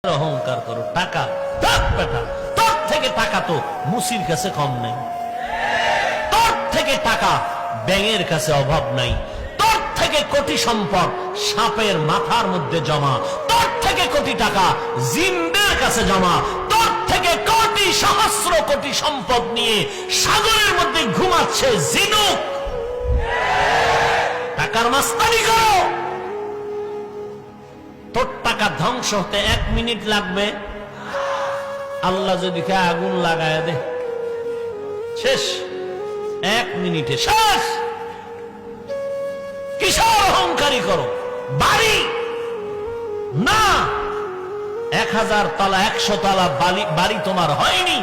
অহংকার করো টাকা তোর থেকে টাকা তো মুসির কাছে কম নাই, তোর থেকে টাকা ব্যাঙের কাছে অভাব নাই, তোর থেকে কোটি সম্পদ সাপের মাথার মধ্যে জমা, তোর থেকে কোটি টাকা জিনদের কাছে জমা, তোর থেকে কোটি সহস্র কোটি সম্পদ নিয়ে সাগরের মধ্যে ঘুমাচ্ছে জিনুক। টাকার মাস্তানি করো। তোর টাকা ধ্বংস হতে 1 মিনিট লাগবে, আল্লাহ যদি কে আগুন লাগায় দে শেষ, 1 মিনিটে শেষ। কিসের অহংকারী করো? বাড়ি না 1000 তলা 100 তলা বাড়ি তোমার হয়নি।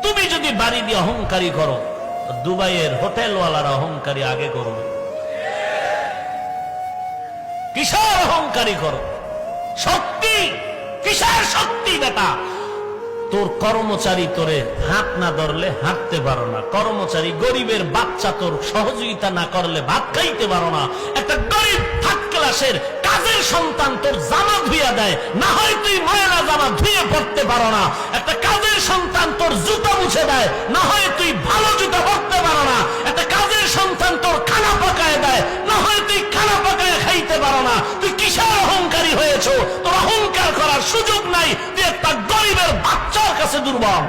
তুমি যদি বাড়ি দিয়ে অহংকারী করো, দুবাইয়ের হোটেলওয়ালারা অহংকারী আগে করবে। কিসের অহংকারী করো? শক্তি কিসের শক্তি? বেটা তোর কর্মচারী তোরে হাত না ধরলে হাঁটতে পারো না, কর্মচারী গরিবের বাচ্চা তোর সহযোগিতা না করলে ভাত খাইতে পারো না, একটা গরিব 3rd ক্লাসের কাজের সন্তান তোর জামা ধুইয়া দেয়, না হয় তুই ময়লা জামা ধুয়ে পড়তে পারো না, একটা কাজের সন্তান তোর জুতা মুছে দেয়, না হয় তুই ভালো জুতা পরতে পারো না, একটা কাজের সন্তান তোর খানা পাকায় দেয়, না হয় তুই খানা পাকায় খাইতে পারো না। তুই কিসের অহংকারী হয়েছো? তোর অহংকার করার সুযোগ নাই, তুই একটা গরিবের বাচ্চার কাছে দুর্বল।